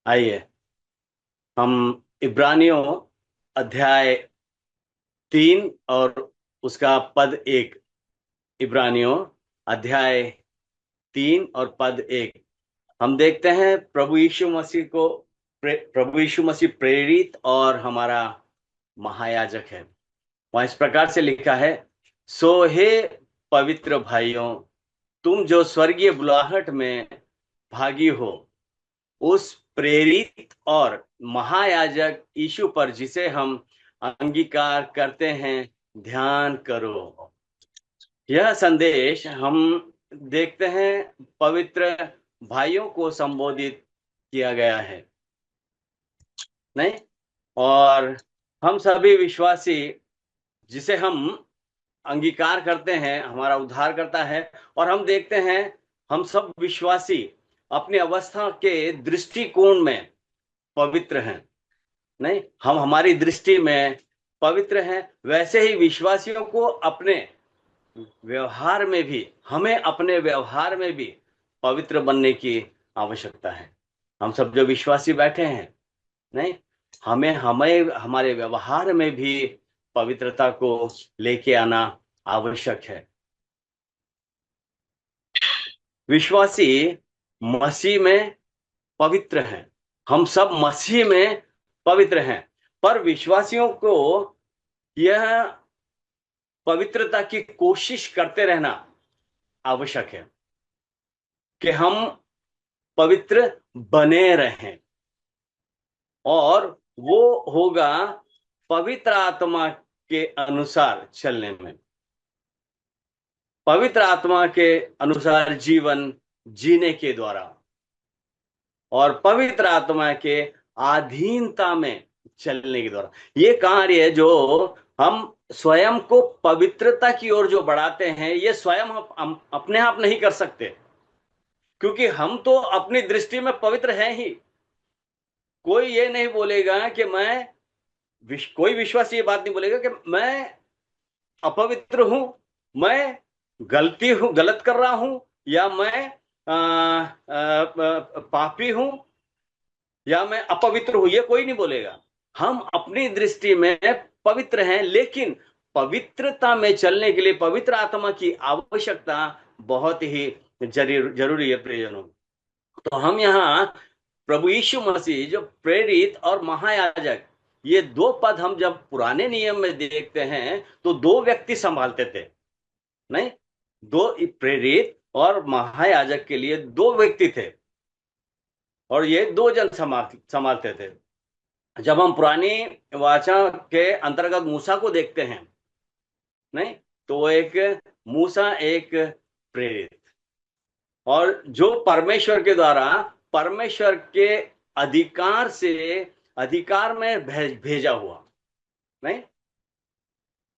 आइए हम इब्रानियों अध्याय 3 और उसका पद 1। इब्रानियों अध्याय 3 और पद 1 हम देखते हैं। प्रभु यीशु मसीह प्रेरित और हमारा महायाजक है। वहां इस प्रकार से लिखा है, सो हे पवित्र भाइयों, तुम जो स्वर्गीय बुलाहट में भागी हो, उस प्रेरित और महायाजक यीशु पर जिसे हम अंगीकार करते हैं ध्यान करो। यह संदेश हम देखते हैं पवित्र भाइयों को संबोधित किया गया है, नहीं? और हम सभी विश्वासी जिसे हम अंगीकार करते हैं हमारा उद्धार करता है, और हम देखते हैं हम सब विश्वासी अपनी अवस्था के दृष्टिकोण में पवित्र हैं, नहीं? हम हमारी दृष्टि में पवित्र हैं। वैसे ही विश्वासियों को अपने व्यवहार में भी हमें अपने व्यवहार में भी पवित्र बनने की आवश्यकता है। हम सब जो विश्वासी बैठे हैं, नहीं, हमें हमें हमारे व्यवहार में भी पवित्रता को लेके आना आवश्यक है। विश्वासी मसीह में पवित्र हैं, हम सब मसीह में पवित्र हैं, पर विश्वासियों को यह पवित्रता की कोशिश करते रहना आवश्यक है कि हम पवित्र बने रहें, और वो होगा पवित्र आत्मा के अनुसार चलने में, पवित्र आत्मा के अनुसार जीवन जीने के द्वारा, और पवित्र आत्मा के अधीनता में चलने के द्वारा। ये कार्य है जो हम स्वयं को पवित्रता की ओर जो बढ़ाते हैं, ये स्वयं हम अपने आप नहीं कर सकते, क्योंकि हम तो अपनी दृष्टि में पवित्र हैं ही। कोई ये नहीं बोलेगा कि कोई विश्वास ये बात नहीं बोलेगा कि मैं अपवित्र हूं, मैं गलत कर रहा हूं, या मैं पापी हूं, या मैं अपवित्र हूं। ये कोई नहीं बोलेगा। हम अपनी दृष्टि में पवित्र हैं, लेकिन पवित्रता में चलने के लिए पवित्र आत्मा की आवश्यकता बहुत ही जरूरी है, प्रियजनों। तो हम यहाँ प्रभु यीशु मसीह जो प्रेरित और महायाजक, ये दो पद हम जब पुराने नियम में देखते हैं तो दो व्यक्ति संभालते थे, नहीं? दो प्रेरित और महायाजक के लिए दो व्यक्ति थे, और ये दो जन संभालते थे। जब हम पुरानी वाचा के अंतर्गत मूसा को देखते हैं, नहीं, तो वो एक मूसा एक प्रेरित, और जो परमेश्वर के द्वारा परमेश्वर के अधिकार से अधिकार में भेजा हुआ, नहीं?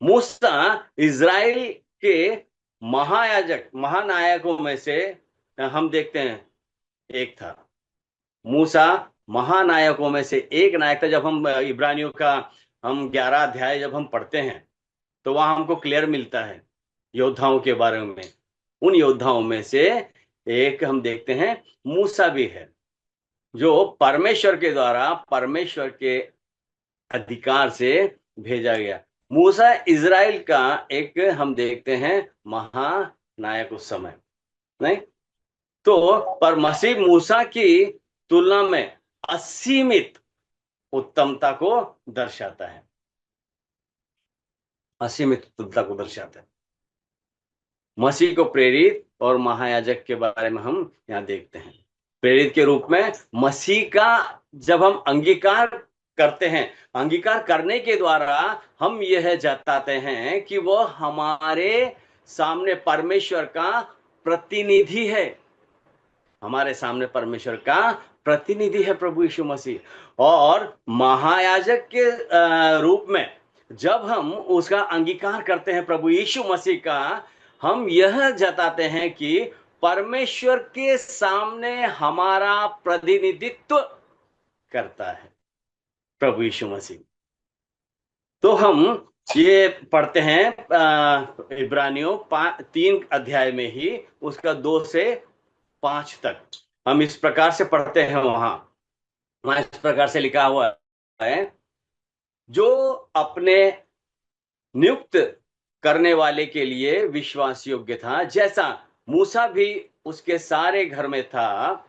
मूसा इज़राइल के महायाजक महानायकों में से हम देखते हैं एक था। मूसा महानायकों में से एक नायक था। जब हम इब्रानियों का हम 11 अध्याय जब हम पढ़ते हैं तो वहां हमको क्लियर मिलता है योद्धाओं के बारे में। उन योद्धाओं में से एक हम देखते हैं मूसा भी है, जो परमेश्वर के द्वारा परमेश्वर के अधिकार से भेजा गया। मूसा इज़राइल का एक हम देखते हैं महानायक उस समय, नहीं? तो पर मसीह मूसा की तुलना में असीमित उत्तमता को दर्शाता है, असीमित उत्तमता को दर्शाता है। मसीह को प्रेरित और महायाजक के बारे में हम यहाँ देखते हैं। प्रेरित के रूप में मसीह का जब हम अंगीकार करते हैं, अंगीकार करने के द्वारा हम यह जताते हैं कि वो हमारे सामने परमेश्वर का प्रतिनिधि है। हमारे सामने परमेश्वर का प्रतिनिधि है प्रभु यीशु मसीह। और महायाजक के रूप में जब हम उसका अंगीकार करते हैं प्रभु यीशु मसीह का, हम यह जताते हैं कि परमेश्वर के सामने हमारा प्रतिनिधित्व करता है प्रभु यीशु मसीह। तो हम ये पढ़ते हैं इब्रानियों 3 अध्याय में ही उसका 2 से 5 तक हम इस प्रकार से पढ़ते हैं वहां, वहां इस प्रकार से लिखा हुआ है, जो अपने नियुक्त करने वाले के लिए विश्वास योग्य था, जैसा मूसा भी उसके सारे घर में था,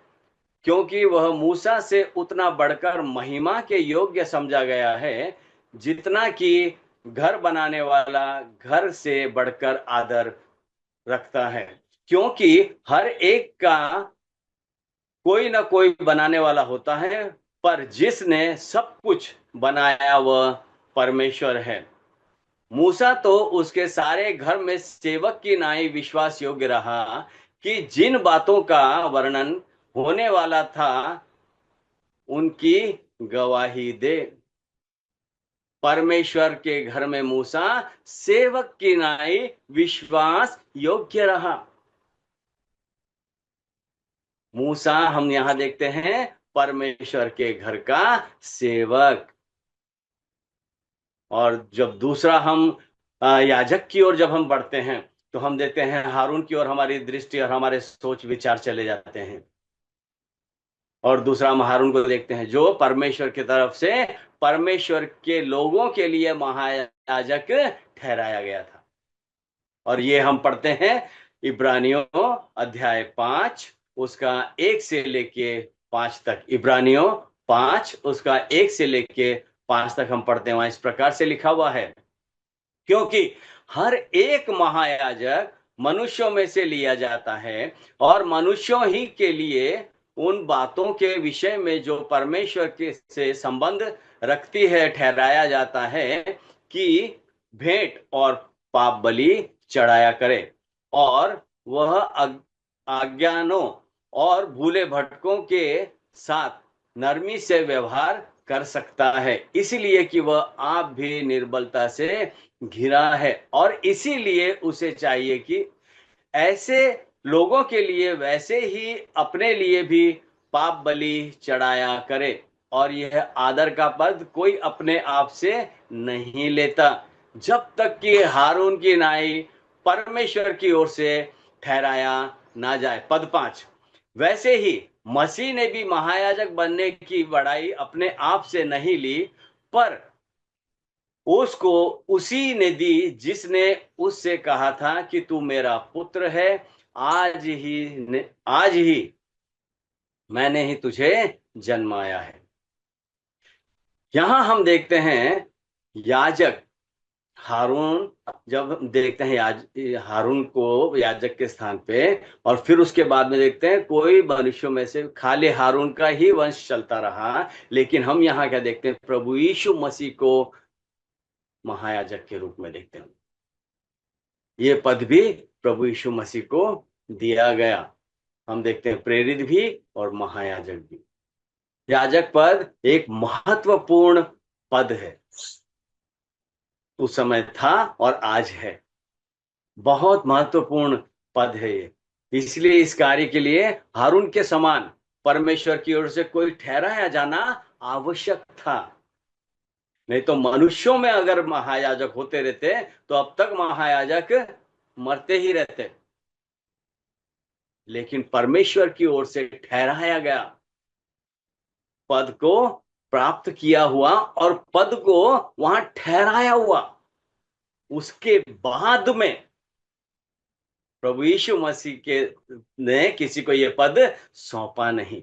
क्योंकि वह मूसा से उतना बढ़कर महिमा के योग्य समझा गया है, जितना कि घर बनाने वाला घर से बढ़कर आदर रखता है। क्योंकि हर एक का कोई ना कोई बनाने वाला होता है, पर जिसने सब कुछ बनाया वह परमेश्वर है। मूसा तो उसके सारे घर में सेवक की नाई विश्वास योग्य रहा, कि जिन बातों का वर्णन होने वाला था उनकी गवाही दे। परमेश्वर के घर में मूसा सेवक की नाई विश्वास योग्य रहा। मूसा हम यहां देखते हैं परमेश्वर के घर का सेवक। और जब दूसरा हम याजक की ओर जब हम बढ़ते हैं, तो हम देखते हैं हारून की ओर हमारी दृष्टि और हमारे सोच विचार चले जाते हैं। और दूसरा हम हारून को देखते हैं, जो परमेश्वर की तरफ से परमेश्वर के लोगों के लिए महायाजक ठहराया गया था। और ये हम पढ़ते हैं इब्रानियों अध्याय 5 उसका 1 से लेके 5 तक। इब्रानियों 5 उसका 1 से लेके 5 तक हम पढ़ते हैं। वहां इस प्रकार से लिखा हुआ है, क्योंकि हर एक महायाजक मनुष्यों में से लिया जाता है, और मनुष्यों ही के लिए उन बातों के विषय में जो परमेश्वर के से संबंध रखती है ठहराया जाता है, कि भेंट और पाप बलि चढ़ाया करे, और वह अज्ञानों और भूले भटकों के साथ नरमी से व्यवहार कर सकता है, इसलिए कि वह आप भी निर्बलता से घिरा है। और इसीलिए उसे चाहिए कि ऐसे लोगों के लिए वैसे ही अपने लिए भी पाप बलि चढ़ाया करे। और यह आदर का पद कोई अपने आप से नहीं लेता, जब तक कि हारून की नाई परमेश्वर की ओर से ठहराया ना जाए। पद 5, वैसे ही मसीह ने भी महायाजक बनने की बड़ाई अपने आप से नहीं ली, पर उसको उसी ने दी जिसने उससे कहा था कि तू मेरा पुत्र है, आज ही मैंने ही तुझे जन्माया है। यहां हम देखते हैं याजक हारून, जब हम देखते हैं हारून को याजक के स्थान पे, और फिर उसके बाद में देखते हैं कोई मनुष्यों में से खाली हारून का ही वंश चलता रहा, लेकिन हम यहाँ क्या देखते हैं, प्रभु यीशु मसीह को महायाजक के रूप में देखते हैं। ये पद भी प्रभु यीशु मसीह को दिया गया। हम देखते हैं प्रेरित भी और महायाजक भी। याजक पद एक महत्वपूर्ण पद है, उस समय था और आज है। बहुत महत्वपूर्ण पद है ये। इसलिए इस कार्य के लिए हारून के समान परमेश्वर की ओर से कोई ठहराया जाना आवश्यक था। नहीं तो मनुष्यों में अगर महायाजक होते रहते तो अब तक महायाजक मरते ही रहते। लेकिन परमेश्वर की ओर से ठहराया गया, पद को प्राप्त किया हुआ और पद को वहां ठहराया हुआ, उसके बाद में प्रभु यीशु मसीह के ने किसी को यह पद सौंपा नहीं।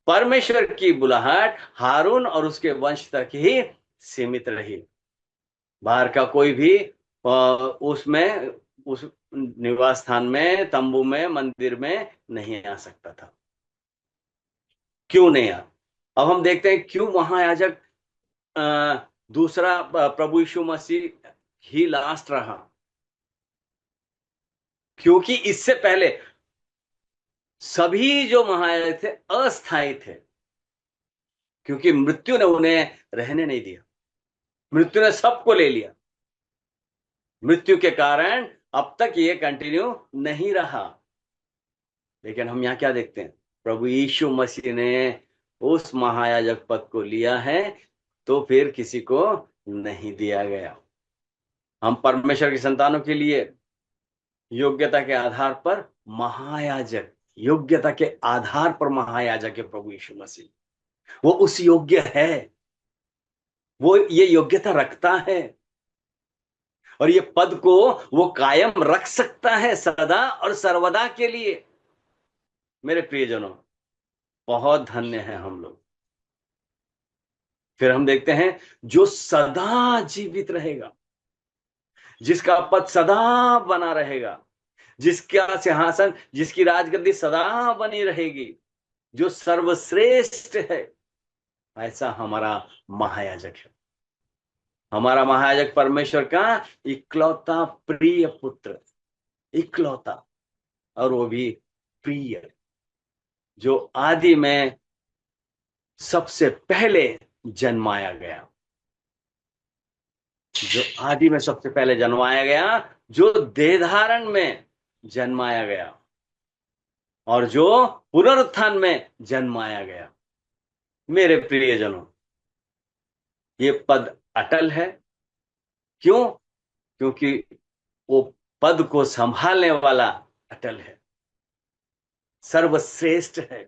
परमेश्वर की बुलाहट हारून और उसके वंश तक ही सीमित रही। बाहर का कोई भी उसमें उस निवास स्थान में, तंबू में, मंदिर में नहीं आ सकता था। क्यों नहीं आ? अब हम देखते हैं क्यों महायाजक दूसरा प्रभु यीशु मसीह ही लास्ट रहा। क्योंकि इससे पहले सभी जो महायाजक थे अस्थायी थे, क्योंकि मृत्यु ने उन्हें रहने नहीं दिया। मृत्यु ने सबको ले लिया। मृत्यु के कारण अब तक ये कंटिन्यू नहीं रहा। लेकिन हम यहाँ क्या देखते हैं, प्रभु यीशु मसीह ने उस महायाजक पद को लिया है, तो फिर किसी को नहीं दिया गया। हम परमेश्वर की संतानों के लिए योग्यता के आधार पर महायाजक योग्यता के आधार पर महायाजक है प्रभु यीशु मसीह। वो उस योग्य है, वो ये योग्यता रखता है और ये पद को वो कायम रख सकता है सदा और सर्वदा के लिए। मेरे प्रियजनों, बहुत धन्य है हम लोग। फिर हम देखते हैं जो सदा जीवित रहेगा, जिसका पद सदा बना रहेगा, जिसका सिंहासन, जिसकी राजगद्दी सदा बनी रहेगी, जो सर्वश्रेष्ठ है, ऐसा हमारा महायाजक है। हमारा महायाजक परमेश्वर का इकलौता प्रिय पुत्र, इकलौता, और वो भी प्रिय, जो आदि में सबसे पहले जन्माया गया, जो आदि में सबसे पहले जन्माया गया, जो देहधारण में जन्माया गया और जो पुनरुत्थान में जन्माया गया। मेरे प्रियजनों, ये पद अटल है। क्यों? क्योंकि वो पद को संभालने वाला अटल है, सर्वश्रेष्ठ है।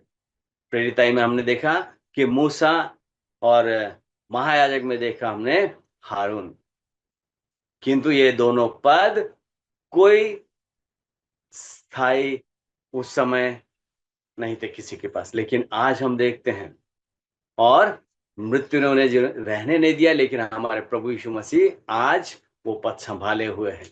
प्रेरिताई में हमने देखा कि मूसा, और महायाजक में देखा हमने हारून। किंतु ये दोनों पद कोई स्थायी उस समय नहीं थे किसी के पास, लेकिन आज हम देखते हैं, और मृत्यु ने उन्हें रहने नहीं दिया, लेकिन हमारे प्रभु यीशु मसीह आज वो पद संभाले हुए हैं,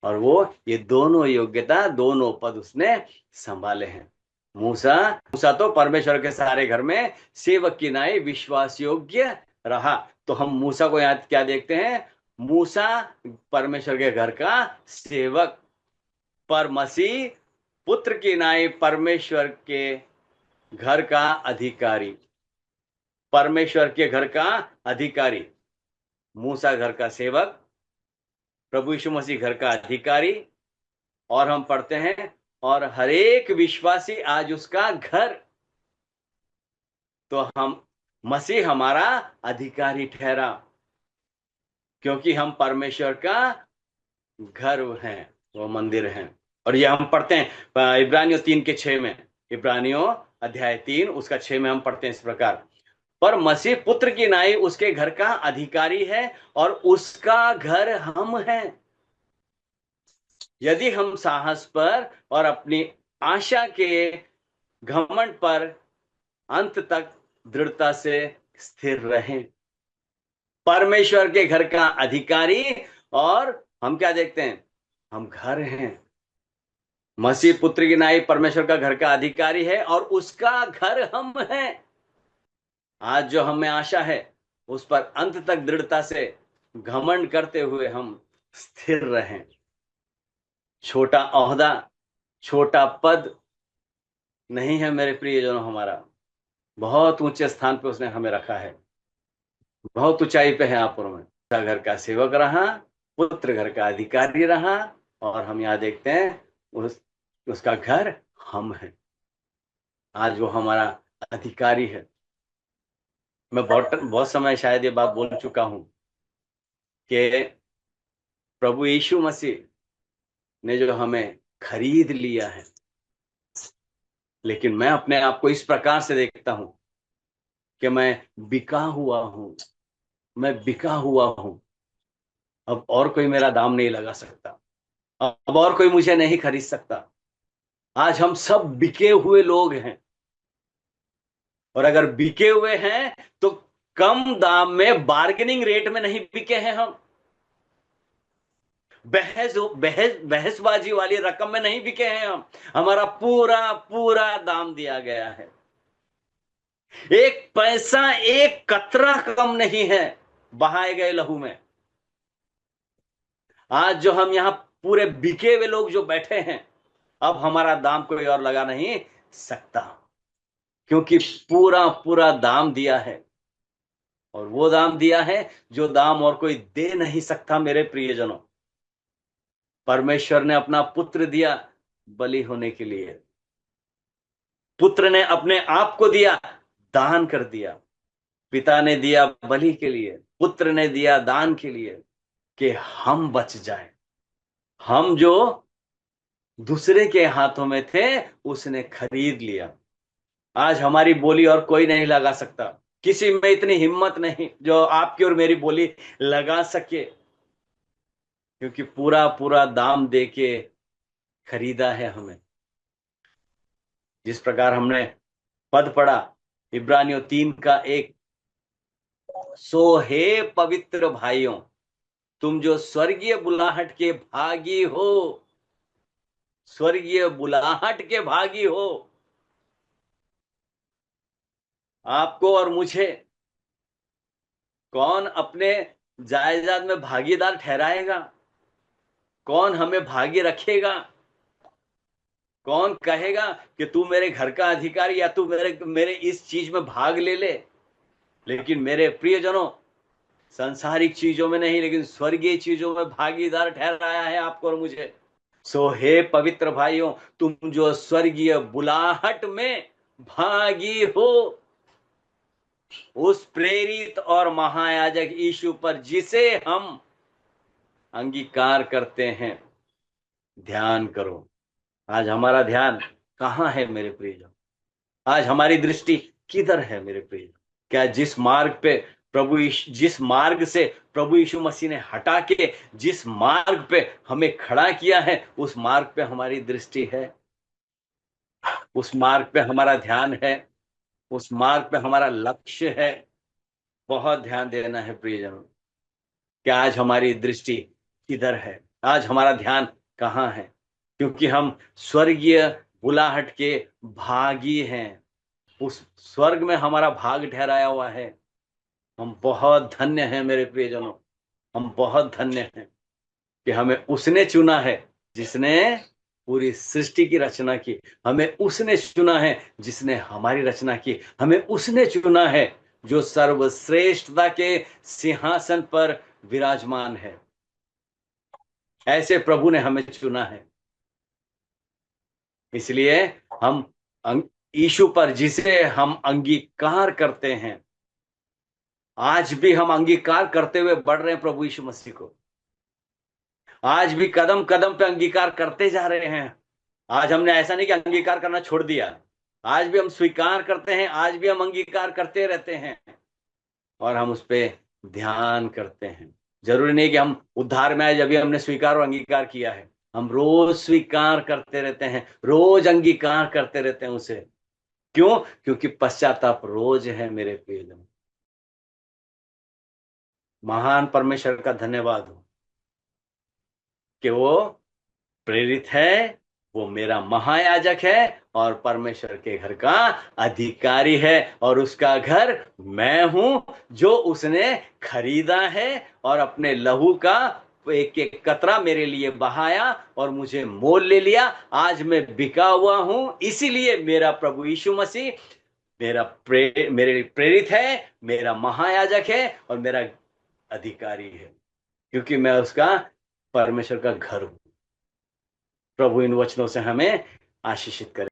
और वो ये दोनों योग्यता, दोनों पद उसने संभाले हैं। मूसा तो परमेश्वर के सारे घर में सेवक की नाई विश्वास योग्य रहा। तो हम मूसा को यहाँ क्या देखते हैं? मूसा परमेश्वर के घर का सेवक, पर मसीह पुत्र की नाई परमेश्वर के घर का अधिकारी, परमेश्वर के घर का अधिकारी। मूसा घर का सेवक, प्रभु यीशु मसीह घर का अधिकारी, और हम पढ़ते हैं और हरेक विश्वासी आज उसका घर। तो हम, मसीह हमारा अधिकारी ठहरा, क्योंकि हम परमेश्वर का घर हैं, वो मंदिर हैं। और ये हम पढ़ते हैं इब्रानियों 3:6 में, इब्रानियों अध्याय 3 उसका 6 में हम पढ़ते हैं इस प्रकार, पर मसीह पुत्र की नाई उसके घर का अधिकारी है और उसका घर हम हैं, यदि हम साहस पर और अपनी आशा के घमंड पर अंत तक दृढ़ता से स्थिर रहें। परमेश्वर के घर का अधिकारी, और हम क्या देखते हैं? हम घर हैं। मसीह पुत्र की नाई परमेश्वर का घर का अधिकारी है और उसका घर हम हैं। आज जो हमें आशा है उस पर अंत तक दृढ़ता से घमंड करते हुए हम स्थिर रहें। छोटा ओहदा, छोटा पद नहीं है मेरे प्रियजनों, हमारा बहुत ऊंचे स्थान पे उसने हमें रखा है, बहुत ऊंचाई पे है आप में। घर का सेवक रहा, पुत्र घर का अधिकारी रहा, और हम यहाँ देखते हैं उसका घर हम हैं। आज वो हमारा अधिकारी है। मैं बहुत समय शायद ये बात बोल चुका हूं कि प्रभु यीशु मसीह ने जो हमें खरीद लिया है, लेकिन मैं अपने आप को इस प्रकार से देखता हूं कि मैं बिका हुआ हूं, मैं बिका हुआ हूं। अब और कोई मेरा दाम नहीं लगा सकता, अब और कोई मुझे नहीं खरीद सकता। आज हम सब बिके हुए लोग हैं, और अगर बिके हुए हैं तो कम दाम में, बार्गेनिंग रेट में नहीं बिके हैं हम, बहसबाजी वाली रकम में नहीं बिके हैं हम। हमारा पूरा पूरा दाम दिया गया है, एक पैसा, एक कतरा कम नहीं है बहाए गए लहू में। आज जो हम यहां पूरे बिके हुए लोग जो बैठे हैं, अब हमारा दाम कोई और लगा नहीं सकता, क्योंकि पूरा पूरा दाम दिया है, और वो दाम दिया है जो दाम और कोई दे नहीं सकता। मेरे प्रियजनों, परमेश्वर ने अपना पुत्र दिया बलि होने के लिए, पुत्र ने अपने आप को दिया, दान कर दिया। पिता ने दिया बलि के लिए, पुत्र ने दिया दान के लिए, कि हम बच जाए। हम जो दूसरे के हाथों में थे, उसने खरीद लिया। आज हमारी बोली और कोई नहीं लगा सकता, किसी में इतनी हिम्मत नहीं जो आपकी और मेरी बोली लगा सके, क्योंकि पूरा पूरा दाम देके खरीदा है हमें। जिस प्रकार हमने पद पढ़ा, इब्रानियों 3 का 1, सो हे पवित्र भाइयों, तुम जो स्वर्गीय बुलाहट के भागी हो, स्वर्गीय बुलाहट के भागी हो, आपको और मुझे कौन अपने जायदाद में भागीदार ठहराएगा? कौन हमें भागी रखेगा? कौन कहेगा कि तू मेरे घर का अधिकारी, या तू मेरे मेरे इस चीज में भाग ले ले? लेकिन मेरे प्रियजनों, सांसारिक चीजों में नहीं, लेकिन स्वर्गीय चीजों में भागीदार ठहराया है आपको और मुझे। सो हे पवित्र भाइयों, तुम जो स्वर्गीय बुलाहट में भागी हो, उस प्रेरित और महायाजक यीशु पर जिसे हम अंगीकार करते हैं, ध्यान करो। आज हमारा ध्यान कहाँ है मेरे प्रियजन? आज हमारी दृष्टि किधर है मेरे प्रियजन? क्या जिस मार्ग से प्रभु यीशु मसीह ने हटा के जिस मार्ग पे हमें खड़ा किया है, उस मार्ग पे हमारी दृष्टि है? उस मार्ग पे हमारा ध्यान है? उस मार्ग पे हमारा लक्ष्य है? बहुत ध्यान देना है प्रियजनों, कि आज हमारी दृष्टि किधर है, आज हमारा ध्यान कहाँ है? क्योंकि हम स्वर्गीय बुलाहट के भागी हैं। उस स्वर्ग में हमारा भाग ठहराया हुआ है। हम बहुत धन्य हैं मेरे प्रियजनों, हम बहुत धन्य हैं कि हमें उसने चुना है जिसने पूरी सृष्टि की रचना की। हमें उसने चुना है जिसने हमारी रचना की। हमें उसने चुना है जो सर्वश्रेष्ठता के सिंहासन पर विराजमान है। ऐसे प्रभु ने हमें चुना है। इसलिए हम यीशु पर जिसे हम अंगीकार करते हैं, आज भी हम अंगीकार करते हुए बढ़ रहे हैं प्रभु यीशु मसीह को। आज भी कदम कदम पे अंगीकार करते जा रहे हैं। आज हमने ऐसा नहीं कि अंगीकार करना छोड़ दिया, आज भी हम स्वीकार करते हैं, आज भी हम अंगीकार करते रहते हैं, और हम उस पर ध्यान करते हैं। जरूरी नहीं कि हम उद्धार में आए जब भी हमने स्वीकार और अंगीकार किया है। हम रोज स्वीकार करते रहते हैं, रोज अंगीकार करते रहते हैं उसे। क्यों? क्योंकि पश्चाताप रोज है मेरे प्रियजन। महान परमेश्वर का धन्यवाद हो कि वो प्रेरित है, वो मेरा महायाजक है, और परमेश्वर के घर का अधिकारी है, और उसका घर मैं हूं जो उसने खरीदा है, और अपने लहू का एक एक कतरा मेरे लिए बहाया और मुझे मोल ले लिया। आज मैं बिका हुआ हूं, इसीलिए मेरा प्रभु यीशु मसीह मेरे प्रेरित है, मेरा महायाजक है, और मेरा अधिकारी है, क्योंकि मैं उसका परमेश्वर का घर हूं। प्रभु इन वचनों से हमें आशीषित करे।